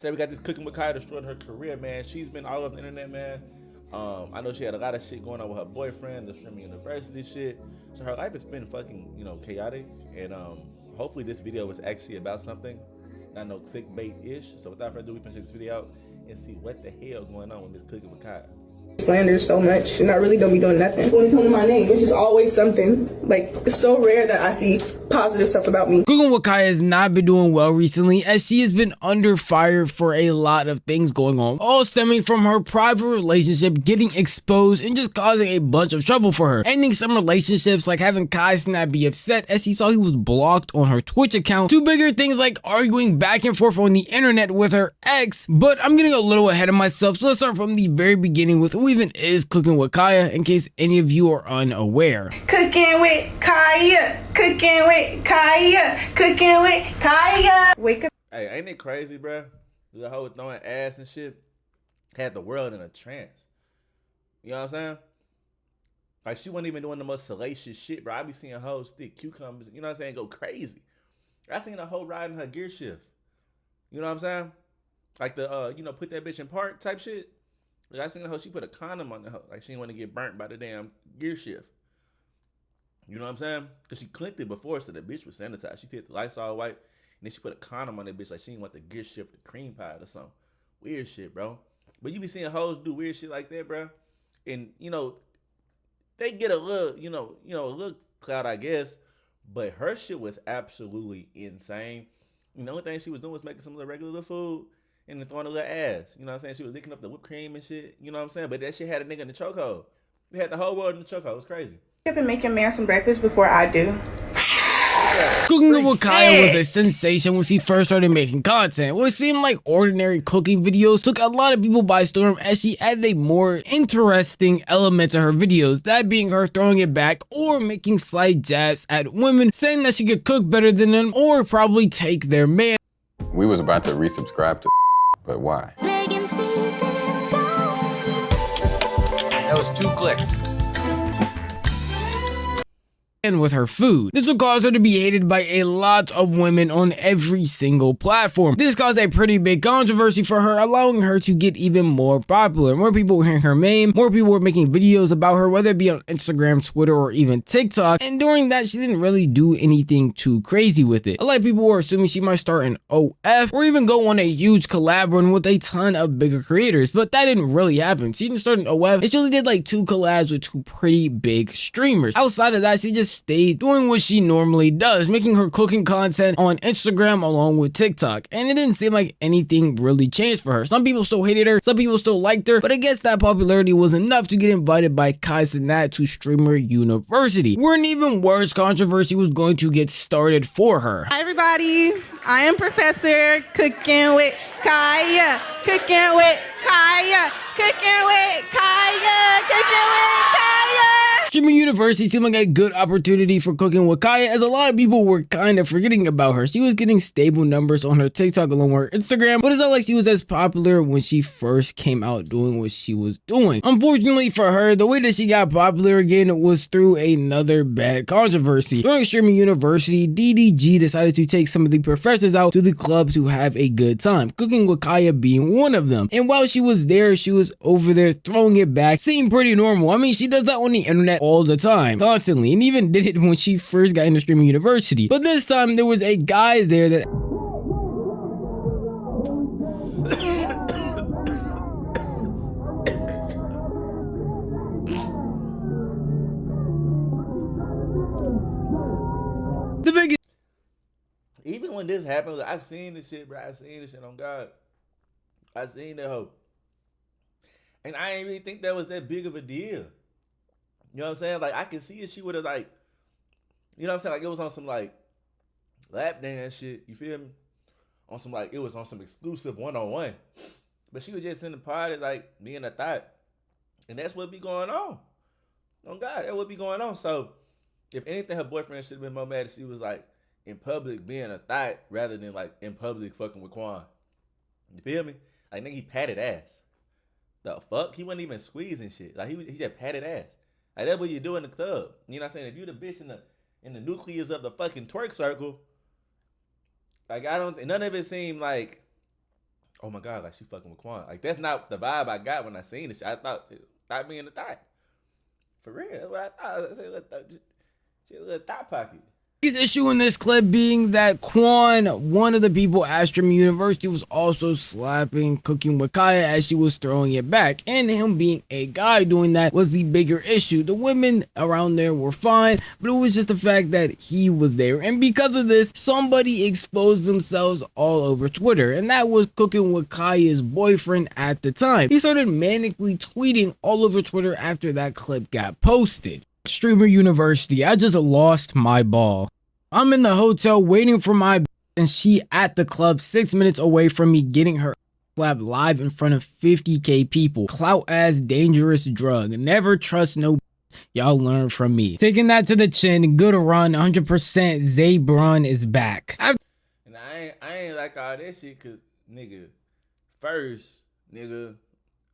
Say we got this Cooking with Kaya destroyed her career, man. She's been all over the internet, man. I know she had a lot of shit going on with her boyfriend, the streaming university shit. So her life has been fucking, chaotic. And hopefully this video was actually about something, not no clickbait-ish. So without further ado, we can check this video out and see what the hell going on with Miss Cooking with Kaya. Slander so much, and I really don't be doing nothing. When it comes to my name, it's just always something. Like, it's so rare that I see positive stuff about me. CookingWithKYA has not been doing well recently, as she has been under fire for a lot of things going on, all stemming from her private relationship getting exposed and just causing a bunch of trouble for her. Ending some relationships, like having Kai Cenat be upset as he saw he was blocked on her Twitch account, to bigger things like arguing back and forth on the internet with her ex. But I'm getting a little ahead of myself, so let's start from the very beginning with who even is CookingWithKYA, in case any of you are unaware. Cooking with Kaya, cooking with Kaya, cooking with Kaya. Wake up. Hey, ain't it crazy, bruh? The whole throwing ass and shit had the world in a trance. You know what I'm saying? Like, she wasn't even doing the most salacious shit, bro. I be seeing hoes stick cucumbers, you know what I'm saying, go crazy. I seen a hoe riding her gear shift. You know what I'm saying? Like the, put that bitch in park type shit. Like, I seen a hoe, she put a condom on the hoe. Like, she didn't want to get burnt by the damn gear shift. You know what I'm saying? Because she clicked it before, so the bitch was sanitized. She did the lights all white, and then she put a condom on that bitch like she didn't want the gear shift to cream pie or something. Weird shit, bro. But you be seeing hoes do weird shit like that, bro. And, they get a little, a little clout, I guess. But her shit was absolutely insane. The only thing she was doing was making some little regular little food and then throwing a little ass. You know what I'm saying? She was licking up the whipped cream and shit. You know what I'm saying? But that shit had a nigga in the chokehold. We had the whole world in the chokehold. It was crazy. I've been making man some breakfast before I do. CookingWithKYA was a sensation when she first started making content. What seemed like ordinary cooking videos took a lot of people by storm, as she added a more interesting element to her videos, that being her throwing it back or making slight jabs at women, saying that she could cook better than them or probably take their man. We was about to resubscribe to, but why? That was 2 clicks. And with her food. This would cause her to be hated by a lot of women on every single platform. This caused a pretty big controversy for her, allowing her to get even more popular. More people were hearing her name, more people were making videos about her, whether it be on Instagram, Twitter, or even TikTok. And during that, she didn't really do anything too crazy with it. A lot of people were assuming she might start an OF or even go on a huge collab run with a ton of bigger creators, but that didn't really happen. She didn't start an OF, and she only did like 2 collabs with 2 pretty big streamers. Outside of that, she just stayed doing what she normally does, making her cooking content on Instagram along with TikTok, and it didn't seem like anything really changed for her. Some people still hated her, some people still liked her, but I guess that popularity was enough to get invited by Kai Cenat to Streamer University, where an even worse controversy was going to get started for her. Hi everybody, I am Professor Cooking with Kaya, cooking with Kaya, cooking with Kaya, cooking with Kaya. Streaming University seemed like a good opportunity for CookingWithKYA, as a lot of people were kind of forgetting about her. She was getting stable numbers on her TikTok along with her Instagram, but it's not like she was as popular when she first came out doing what she was doing. Unfortunately for her, the way that she got popular again was through another bad controversy. During Streaming University, DDG decided to take some of the professors out to the club to have a good time, CookingWithKYA being one of them. And while she was there, she was over there throwing it back, seemed pretty normal. I mean, she does that on the internet all the time, constantly, and even did it when she first got into Streaming University. But this time there was a guy there that the biggest. Even when this happened, I seen this shit, bro. I seen this shit on God. I seen that hoe. And I ain't really think that was that big of a deal. You know what I'm saying? Like, I can see if she would have, like, you know what I'm saying? Like, it was on some, like, lap dance shit. You feel me? On some, like, it was on some exclusive one-on-one. But she was just in the party, like, being a thought. And that's what be going on. On God, that would be going on. So, if anything, her boyfriend should have been more mad if she was, like, in public being a thought rather than, like, in public fucking with Quan. You feel me? Like, nigga, he patted ass. The fuck? He wasn't even squeezing shit. Like, he just patted ass. Like, that's what you do in the club. You know what I'm saying? If you the bitch in the nucleus of the fucking twerk circle, like, none of it seemed like oh my God, like she fucking with Quan. Like that's not the vibe I got when I seen this shit. I thought being the thought. For real, that's what I thought. I said, she a little thought pocket. His issue in this clip being that Quan, one of the people at Streamer University, was also slapping CookingWithKYA as she was throwing it back, and him being a guy doing that was the bigger issue. The women around there were fine, but it was just the fact that he was there, and because of this, somebody exposed themselves all over Twitter, and that was CookingWithKYA's boyfriend at the time. He started manically tweeting all over Twitter after that clip got posted. Streamer University, I just lost my ball. I'm in the hotel waiting for my and she at the club 6 minutes away from me getting her slapped live in front of 50k people. Clout ass dangerous drug. Never trust no. Y'all learn from me. Taking that to the chin, good run, 100% Zabron is back. And I ain't like all that shit cause nigga, first, nigga,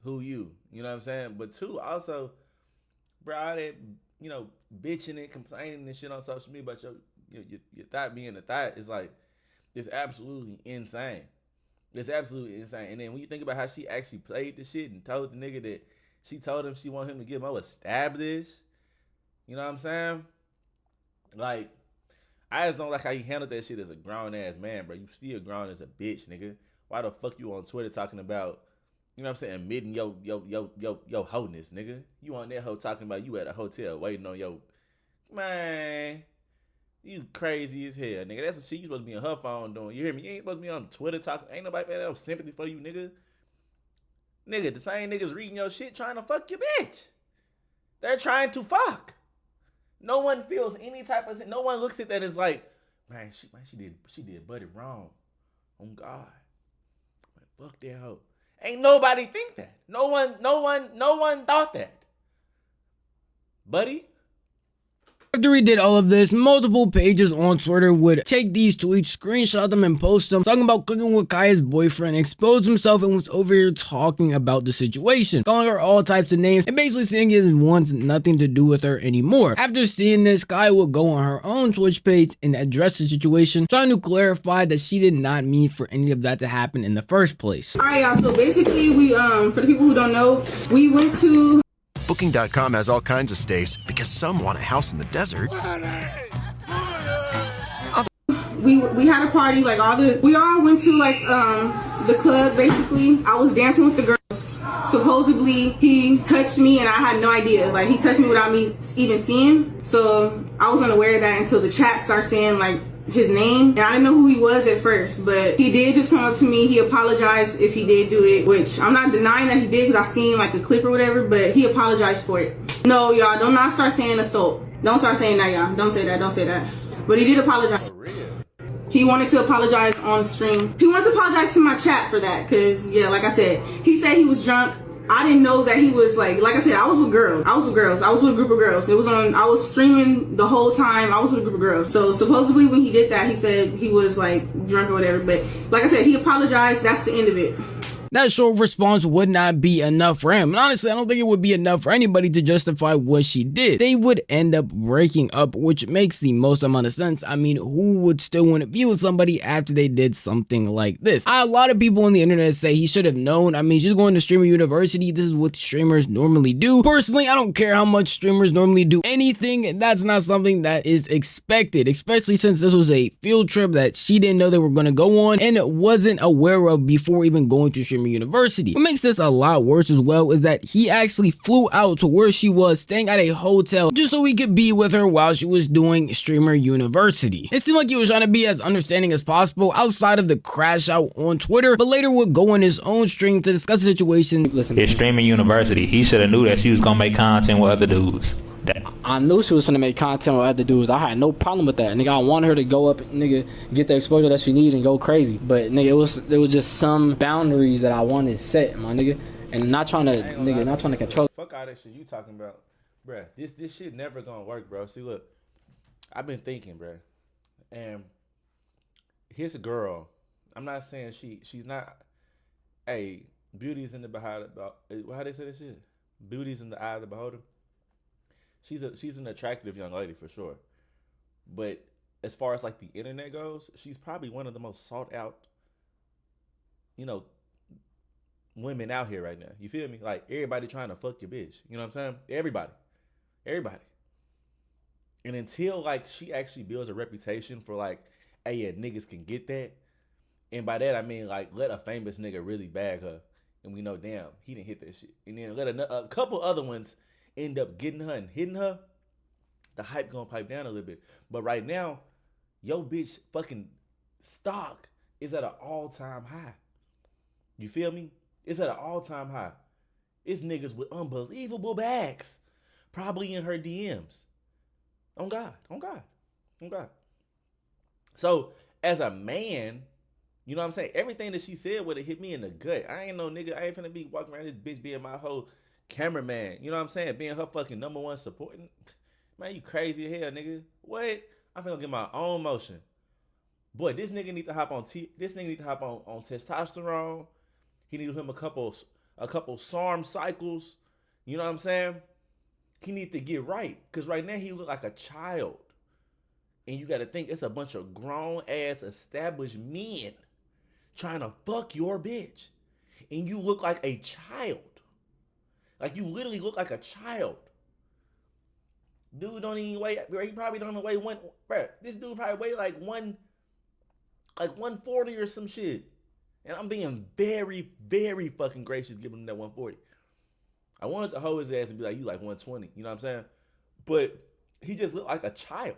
who you? You know what I'm saying? But two, also, bro, all that, you know, bitching and complaining and shit on social media about your thought being a thought is like, it's absolutely insane. It's absolutely insane. And then when you think about how she actually played the shit and told the nigga that she told him she wanted him to get more established, you know what I'm saying? Like, I just don't like how he handled that shit as a grown ass man, bro. You still grown as a bitch, nigga. Why the fuck you on Twitter talking about, you know what I'm saying, admitting your wholeness, nigga? You on that hoe talking about you at a hotel waiting on your, man, you crazy as hell, nigga. That's what shit you supposed to be on her phone doing. You hear me? You ain't supposed to be on Twitter talking. Ain't nobody got no sympathy for you, nigga. Nigga, the same niggas reading your shit trying to fuck your bitch. They're trying to fuck. No one feels any type of, no one looks at that as like, man, she did Buddy wrong. Oh God. Man, fuck that hoe. Ain't nobody think that. No one thought that. Buddy? After he did all of this, multiple pages on Twitter would take these tweets, screenshot them, and post them, talking about CookingWithKYA's boyfriend exposed himself and was over here talking about the situation, calling her all types of names, and basically saying he wants nothing to do with her anymore. After seeing this, Kaya would go on her own Twitch page and address the situation, trying to clarify that she did not mean for any of that to happen in the first place. Alright, y'all, so basically we, for the people who don't know, we went to Booking.com has all kinds of stays because some want a house in the desert. We had a party, like we all went to like the club basically. I was dancing with the girls. Supposedly he touched me and I had no idea. Like he touched me without me even seeing. So I was unaware of that until the chat started saying like his name, and I didn't know who he was at first, but he did just come up to me. He apologized if he did do it, which I'm not denying that he did because I've seen like a clip or whatever, but he apologized for it. No, y'all, do not start saying assault. Don't start saying that, y'all. Don't say that. But he did apologize. For real. He wanted to apologize on stream. He wanted to apologize to my chat for that because, yeah, like I said, he said he was drunk. I didn't know that he was like I said, I was with girls. I was with a group of girls. It was on, I was streaming the whole time. I was with a group of girls. So supposedly when he did that, he said he was like drunk or whatever. But like I said, he apologized. That's the end of it. That short response would not be enough for him. And honestly, I don't think it would be enough for anybody to justify what she did. They would end up breaking up, which makes the most amount of sense. I mean, who would still want to be with somebody after they did something like this? A lot of people on the internet say he should have known. I mean, she's going to Streamer University. This is what streamers normally do. Personally, I don't care how much streamers normally do anything. That's not something that is expected, especially since this was a field trip that she didn't know they were going to go on and wasn't aware of before even going to Streamer University. What makes this a lot worse as well is that he actually flew out to where she was, staying at a hotel, just so he could be with her while she was doing Streamer University. It seemed like he was trying to be as understanding as possible outside of the crash out on Twitter, but later would go on his own stream to discuss the situation. Listen, it's Streamer University. He should have knew that she was gonna make content with other dudes. I knew she was gonna make content with other dudes. I had no problem with that. Nigga, I wanted her to go up, nigga, get the exposure that she needed and go crazy. But nigga, it was just some boundaries that I wanted set, my nigga. And not trying to control. Fuck all that shit you talking about. Bruh, this shit never gonna work, bro. See, look, I've been thinking, bruh. And here's a girl. I'm not saying she's not, hey, beauty's in the behind, how they say that shit? Beauty's in the eye of the beholder. She's an attractive young lady for sure, but as far as like the internet goes, she's probably one of the most sought out, you know, women out here right now. You feel me? Like everybody trying to fuck your bitch. You know what I'm saying? Everybody. And until like she actually builds a reputation for like, hey, yeah, niggas can get that. And by that I mean like let a famous nigga really bag her, and we know damn he didn't hit that shit. And then let a couple other ones end up getting her and hitting her. The hype gonna pipe down a little bit. But right now, yo bitch fucking stock is at an all-time high. You feel me? It's at an all-time high. It's niggas with unbelievable bags, probably in her DMs. On God. So as a man, you know what I'm saying? Everything that she said would have hit me in the gut. I ain't no nigga. I ain't finna be walking around this bitch being my whole cameraman. You know what I'm saying? Being her fucking number one supporting. Man, you crazy as hell, nigga. What? I'm finna get my own motion. Boy, this nigga need to hop on on testosterone. He need him a couple SARM cycles. You know what I'm saying? He need to get right. Cause right now he look like a child. And you gotta think it's a bunch of grown ass established men trying to fuck your bitch. And you look like a child. Like you literally look like a child. Dude don't even weigh, he probably don't even weigh one, bruh, this dude probably weigh like 140 or some shit. And I'm being very, very fucking gracious giving him that 140. I wanted to hold his ass and be like, you like 120, you know what I'm saying? But he just looked like a child.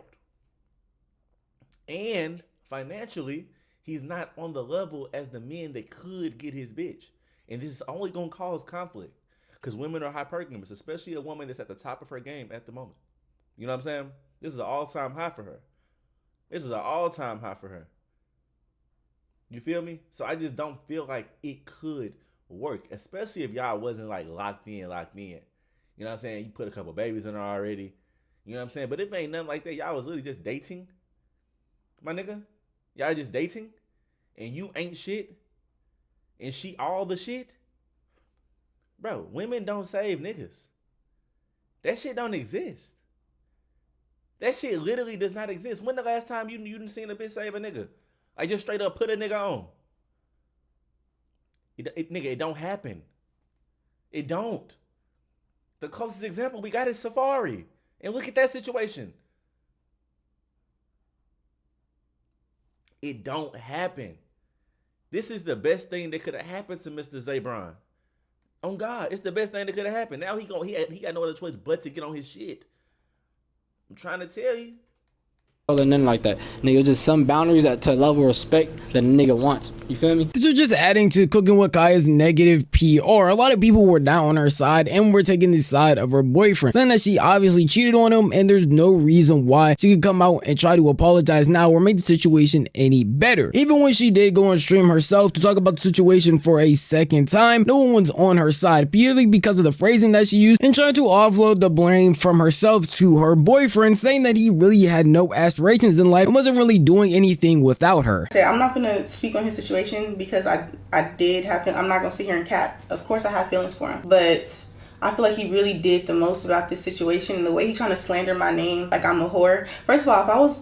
And financially, he's not on the level as the men that could get his bitch. And this is only gonna cause conflict. Because women are hypergamous, especially a woman that's at the top of her game at the moment. You know what I'm saying? This is an all-time high for her. You feel me? So I just don't feel like it could work, especially if y'all wasn't like locked in. You know what I'm saying? You put a couple babies in her already. You know what I'm saying? But if ain't nothing like that, y'all was literally just dating. My nigga, y'all just dating, and you ain't shit, and she all the shit. Bro, women don't save niggas. That shit don't exist. That shit literally does not exist. When the last time you done seen a bitch save a nigga? Like just straight up put a nigga on. Nigga, it don't happen. It don't. The closest example we got is Safari. And look at that situation. It don't happen. This is the best thing that could have happened to Mr. Zabron. On God, it's the best thing that could have happened. Now he got no other choice but to get on his shit. I'm trying to tell you. And nothing like that. Nigga, just some boundaries to a level of respect that a nigga wants. You feel me? This was just adding to Cooking with Kaya's negative PR. A lot of people were down on her side and were taking the side of her boyfriend, saying that she obviously cheated on him and there's no reason why she could come out and try to apologize now or make the situation any better. Even when she did go on stream herself to talk about the situation for a second time, no one was on her side, purely because of the phrasing that she used and trying to offload the blame from herself to her boyfriend, saying that he really had no aspirations in life and wasn't really doing anything without her. I'm not gonna speak on his situation because I did have, I'm not gonna sit here and cap. Of course I have feelings for him, but I feel like he really did the most about this situation, and the way he's trying to slander my name like I'm a whore. First of all,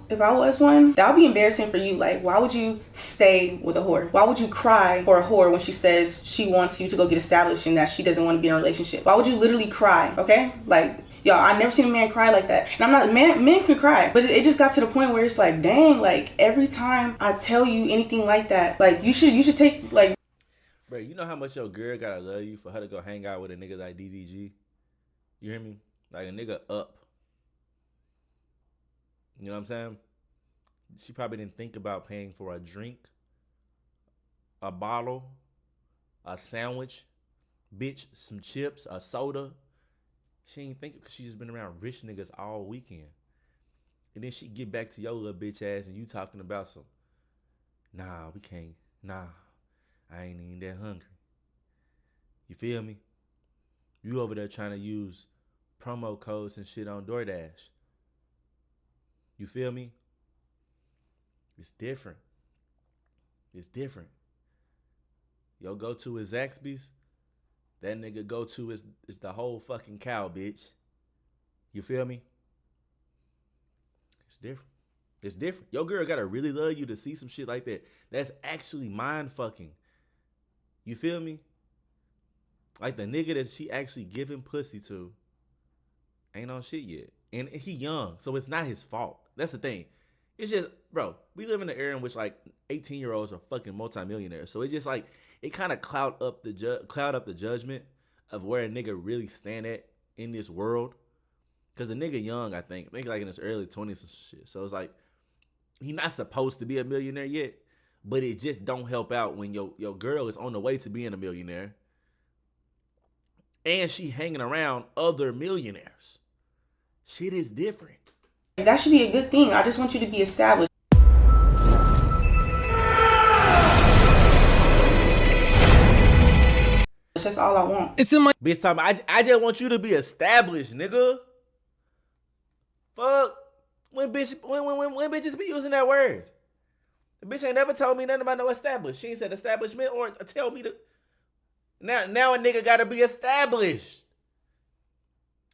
if I was one, that would be embarrassing for you. Like, why would you stay with a whore? Why would you cry for a whore when she says she wants you to go get established and that she doesn't want to be in a relationship? Why would you literally cry? Okay, like, y'all, I never seen a man cry like that. And I'm not, men can cry, but it just got to the point where it's like, dang, like every time I tell you anything like that, like you should take, like, bro, you know how much your girl gotta love you for her to go hang out with a nigga like DDG? You hear me? Like a nigga up. You know what I'm saying? She probably didn't think about paying for a drink, a bottle, a sandwich, bitch, some chips, a soda. She ain't thinking because she just been around rich niggas all weekend. And then she get back to your little bitch ass and you talking about some, nah, we can't, nah, I ain't even that hungry. You feel me? You over there trying to use promo codes and shit on DoorDash. You feel me? It's different. It's different. Your go-to is Zaxby's. That nigga go-to is the whole fucking cow, bitch. You feel me? It's different. It's different. Your girl gotta really love you to see some shit like that. That's actually mind fucking. You feel me? Like the nigga that she actually giving pussy to ain't on shit yet. And he young, so it's not his fault. That's the thing. It's just, bro, we live in an era in which like 18-year-olds are fucking multimillionaires. So it just like, it kind of cloud up the judgment of where a nigga really stand at in this world. Cause the nigga young, I think like in his early 20s and shit. So it's like, he not supposed to be a millionaire yet, but it just don't help out when your girl is on the way to being a millionaire. And she hanging around other millionaires. Shit is different. That should be a good thing. I just want you to be established. That's all I want. It's in my Bitch talking about, I just want you to be established, nigga. Fuck. When bitches be using that word. The bitch ain't never told me nothing about no established. She ain't said establishment or tell me to. Now a nigga gotta be established.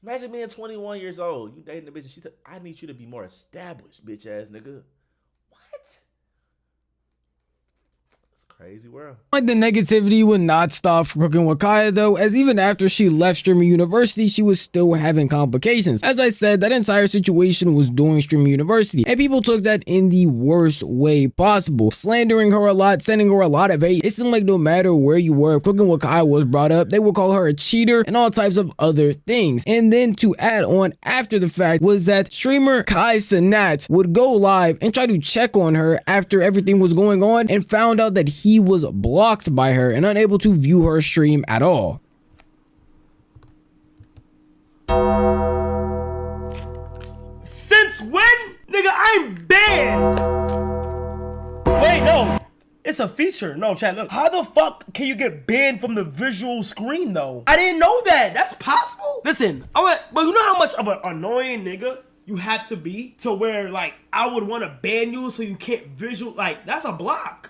Imagine being 21 years old. You dating a bitch and she said, I need you to be more established, bitch ass nigga. Crazy world. Like the negativity would not stop for Cooking with Kaya though, as even after she left Streamer University, she was still having complications. As I said, that entire situation was during Streamer University, and people took that in the worst way possible, slandering her a lot, sending her a lot of hate. It seemed like no matter where you were, if Cooking with Kaya was brought up, they would call her a cheater and all types of other things. And then to add on after the fact was that streamer Kai Cenat would go live and try to check on her after everything was going on, and found out that he was blocked by her and unable to view her stream at all. Since when? Nigga, I'm banned! Wait, no. It's a feature. No, chat, look. How the fuck can you get banned from the visual screen, though? I didn't know that. That's possible? Listen, but you know how much of an annoying nigga you have to be to where, like, I would want to ban you so you can't visual, like, that's a block.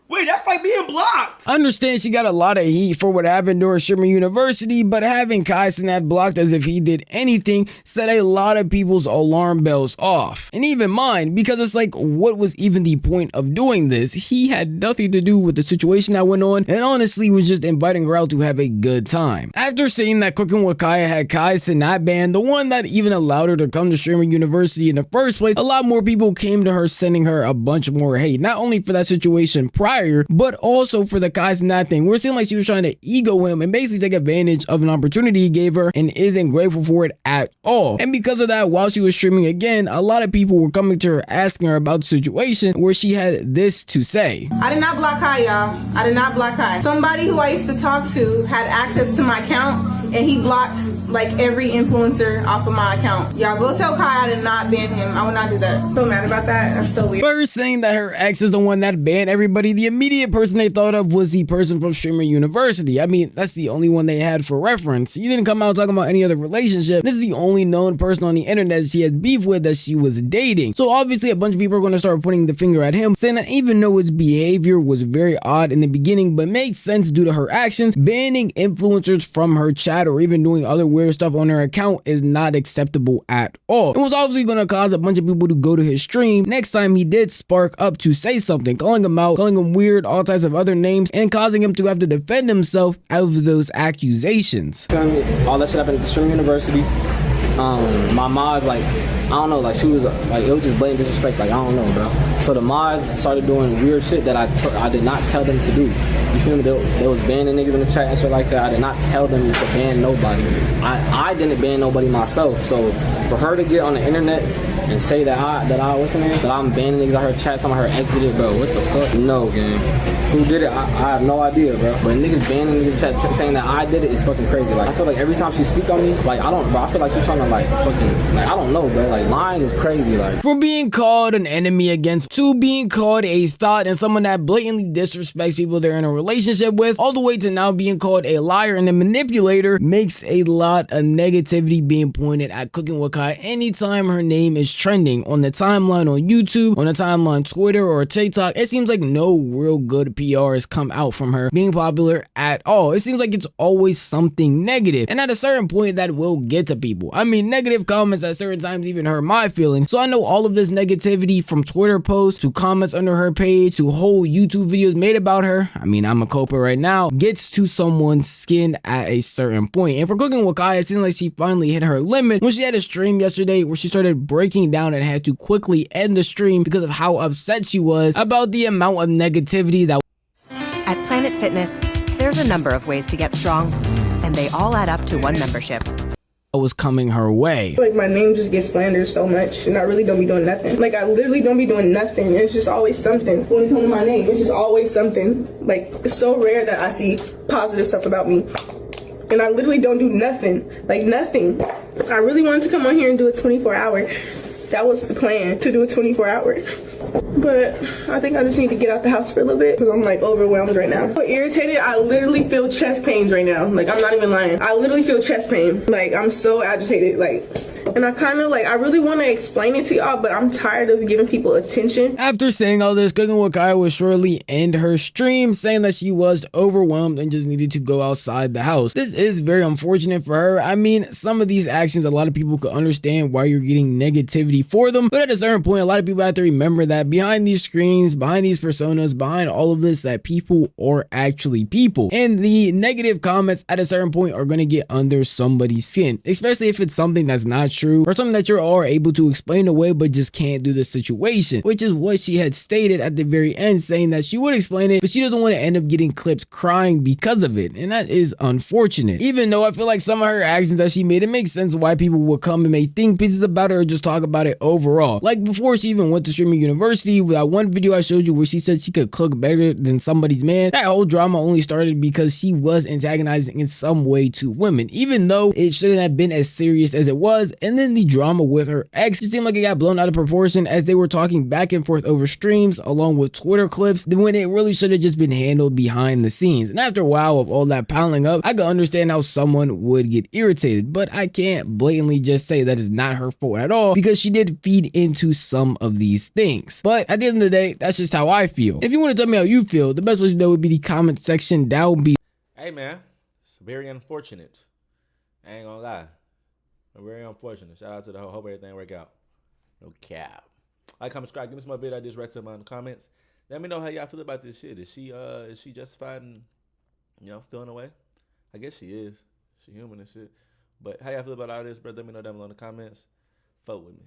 Wait, that's like being blocked. I understand she got a lot of heat for what happened during Streamer University, but having Kai Cenat blocked as if he did anything set a lot of people's alarm bells off. And even mine, because it's like, what was even the point of doing this? He had nothing to do with the situation that went on, and honestly was just inviting her out to have a good time. After saying that Cooking with Kaya had Kai Cenat banned, the one that even allowed her to come to Streamer University in the first place, a lot more people came to her sending her a bunch more hate, not only for that situation prior, but also for the Kai Cenat thing, where it seemed like she was trying to ego him and basically take advantage of an opportunity he gave her and isn't grateful for it at all. And because of that, while she was streaming again, a lot of people were coming to her asking her about the situation, where she had this to say. I did not block Kai, y'all. I did not block Kai. Somebody who I used to talk to had access to my account, and he blocked like every influencer off of my account. Y'all go tell Kai I did not ban him. I would not do that. So mad about that. That's so weird. First saying that her ex is the one that banned everybody, the immediate person they thought of was the person from Streamer University. I mean, that's the only one they had for reference. He didn't come out talking about any other relationship. This is the only known person on the internet she had beef with that she was dating. So obviously a bunch of people are going to start pointing the finger at him, saying that even though his behavior was very odd in the beginning, but made sense due to her actions, banning influencers from her chat or even doing other weird stuff on her account is not acceptable at all. It was obviously going to cause a bunch of people to go to his stream next time he did spark up to say something, calling him out, calling him weird, all types of other names, and causing him to have to defend himself out of those accusations. All that shit happened at the Streamer University. My mods, like, I don't know, like, she was, like, it was just blatant disrespect, like, I don't know, bro. So the mods started doing weird shit that I did not tell them to do. You feel me? They was banning niggas in the chat and shit like that. I did not tell them to ban nobody. I didn't ban nobody myself. So for her to get on the internet and say that I'm banning niggas out her chat, some of her exited, bro, what the fuck? No, gang. Who did it? I have no idea, bro. But niggas banning niggas in chat saying that I did it is fucking crazy. Like, I feel like every time she speak on me, like, I feel like she's trying to, like, fucking, like, I don't know, bro. Like, lying is crazy, like. From being called an enemy against, to being called a thought and someone that blatantly disrespects people they're in a relationship with, all the way to now being called a liar and a manipulator, makes a lot of negativity being pointed at Cooking with Kya anytime her name is trending on the timeline on YouTube, on the timeline Twitter or TikTok. It seems like no real good PR has come out from her being popular at all. It seems like it's always something negative, and at a certain point that will get to people. I mean, mean, negative comments at certain times even hurt my feelings. So I know all of this negativity from Twitter posts to comments under her page to whole YouTube videos made about her, I mean, I'm a culprit right now, gets to someone's skin at a certain point. And for Cooking with Kaya, it seems like she finally hit her limit when she had a stream yesterday where she started breaking down and had to quickly end the stream because of how upset she was about the amount of negativity that At Planet Fitness, there's a number of ways to get strong, and they all add up to one membership. was coming her way. Like, my name just gets slandered so much, and I really don't be doing nothing. Like, I literally don't be doing nothing. It's just always something. When it comes to my name, it's just always something. Like, it's so rare that I see positive stuff about me. And I literally don't do nothing. Like, nothing. I really wanted to come on here and do a 24-hour. That was the plan, to do a 24-hour. But I think I just need to get out the house for a little bit because I'm like overwhelmed right now. I'm irritated. I literally feel chest pains right now. Like, I'm not even lying. I literally feel chest pain. Like, I'm so agitated. Like, and I kind of like, I really want to explain it to y'all, but I'm tired of giving people attention. After saying all this, Cooking with Kaya would shortly end her stream, saying that she was overwhelmed and just needed to go outside the house. This is very unfortunate for her. I mean, some of these actions, a lot of people could understand why you're getting negativity for them, but at a certain point, a lot of people have to remember that behind these screens, behind these personas, behind all of this, that people are actually people. And the negative comments at a certain point are going to get under somebody's skin, especially if it's something that's not true or something that you're all able to explain away but just can't do the situation, which is what she had stated at the very end, saying that she would explain it, but she doesn't want to end up getting clipped crying because of it. And that is unfortunate. Even though I feel like some of her actions that she made, it makes sense why people would come and make think pieces about her or just talk about it overall. Like before she even went to streaming university, with that one video I showed you where she said she could cook better than somebody's man, that whole drama only started because she was antagonizing in some way to women, even though it shouldn't have been as serious as it was. And then the drama with her ex, it seemed like it got blown out of proportion as they were talking back and forth over streams along with Twitter clips when it really should have just been handled behind the scenes. And after a while of all that piling up, I could understand how someone would get irritated, but I can't blatantly just say that is not her fault at all because she did feed into some of these things. But at the end of the day, that's just how I feel. If you want to tell me how you feel, the best way to know would be the comment section down below. Hey man, it's very unfortunate. I ain't gonna lie. Very unfortunate. Shout out to the whole. Hope everything work out. No cap. Like, comment, subscribe. Give me some more video ideas right to in the comments. Let me know how y'all feel about this shit. Is she justified in, feeling away? I guess she is. She human and shit. But how y'all feel about all this, bro? Let me know down below in the comments. Vote with me.